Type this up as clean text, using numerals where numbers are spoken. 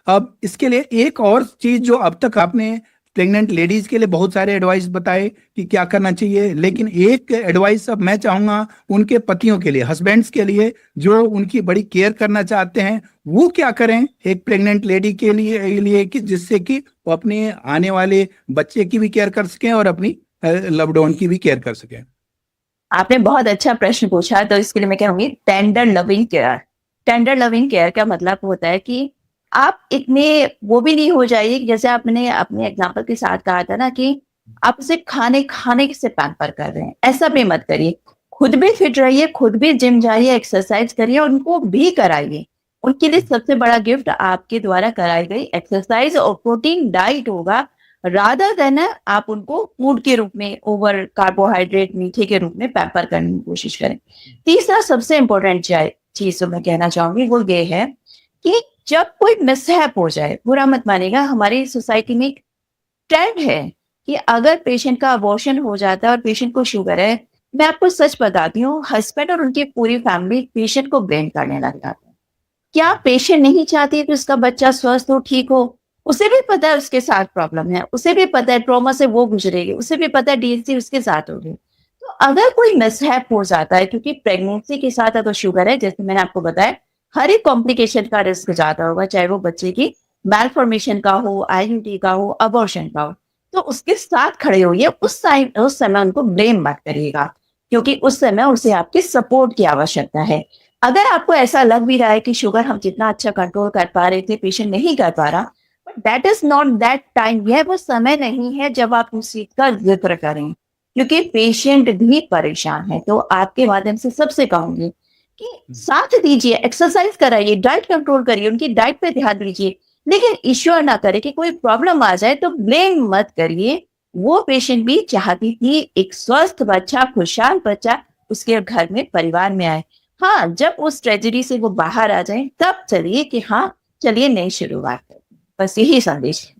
अब इसके लिए एक और चीज, जो अब तक आपने प्रेग्नेंट लेडीज के लिए बहुत सारे एडवाइस बताए कि क्या करना चाहिए, लेकिन एक एडवाइस अब मैं चाहूंगा उनके पतियों के लिए, हस्बैंड्स के लिए, जो उनकी बड़ी केयर करना चाहते हैं। वो क्या करें एक प्रेग्नेंट लेडी के लिए कि जिससे कि वो अपने आने वाले बच्चे की भी केयर कर सकें और अपनी लव्ड वन की भी केयर कर सकें। आपने बहुत अच्छा प्रश्न पूछा, तो इसके लिए मैं कहूंगी tender loving care. Tender loving care का मतलब होता है कि आप इतने वो भी नहीं हो जाइए कि जैसे आपने अपने एग्जाम्पल के साथ कहा था ना कि आप उसे खाने खाने से पैम्पर कर रहे हैं, ऐसा भी मत करिए। खुद भी फिट रहिए, खुद भी जिम जाइए, एक्सरसाइज करिए, और उनको भी कराइए। उनके लिए सबसे बड़ा गिफ्ट आपके द्वारा कराई गई एक्सरसाइज और प्रोटीन डाइट होगा, रादर देन आप उनको फूड के रूप में, ओवर कार्बोहाइड्रेट मीठे के रूप में पैम्पर करने की कोशिश करें। तीसरा सबसे इंपॉर्टेंट चीज जो मैं कहना चाहूंगी वो ये है कि जब कोई मिसहैप हो जाए, बुरा मत मानेगा, हमारी सोसाइटी में एक ट्रेंड है कि अगर पेशेंट का अबॉर्शन हो जाता है और पेशेंट को शुगर है, मैं आपको सच बताती हूँ, हस्बैंड और उनकी पूरी फैमिली पेशेंट को ब्लेम करने लग जाती है। क्या पेशेंट नहीं चाहती है कि उसका बच्चा स्वस्थ हो, ठीक हो? उसे भी पता है उसके साथ प्रॉब्लम है, उसे भी पता है ट्रॉमा से वो गुजरेगी, उसे भी पता है डीएनसी उसके साथ होगी। तो अगर कोई मिसहैप हो जाता है, क्योंकि प्रेगनेंसी के साथ अगर शुगर है, जैसे मैंने आपको बताया, हर एक कॉम्प्लिकेशन का रिस्क ज्यादा होगा, चाहे वो बच्चे की मैलफॉर्मेशन का हो, आईयूडी का हो, अबॉर्शन का हो। तो उसके साथ खड़े होइए, उस समय उनको ब्लेम मत करिएगा, क्योंकि उस समय उसे आपके सपोर्ट की आवश्यकता है। अगर आपको ऐसा लग भी रहा है कि शुगर हम जितना अच्छा कंट्रोल कर पा रहे थे, पेशेंट नहीं कर पा रहा, but that is not that time, यह वो समय नहीं है जब आप उस चीज का जिक्र करें, क्योंकि पेशेंट भी परेशान है। तो आपके माध्यम से सबसे कहूंगी कि साथ दीजिए, एक्सरसाइज कराइए, डाइट कंट्रोल करिए, उनकी डाइट पे ध्यान दीजिए, लेकिन ईश्वर ना करे कि कोई प्रॉब्लम आ जाए तो ब्लेम मत करिए। वो पेशेंट भी चाहती थी एक स्वस्थ बच्चा, खुशहाल बच्चा उसके घर में, परिवार में आए। हाँ, जब उस ट्रेजेडी से वो बाहर आ जाए, तब चलिए कि हाँ, चलिए नई शुरुआत करें। बस यही संदेश है।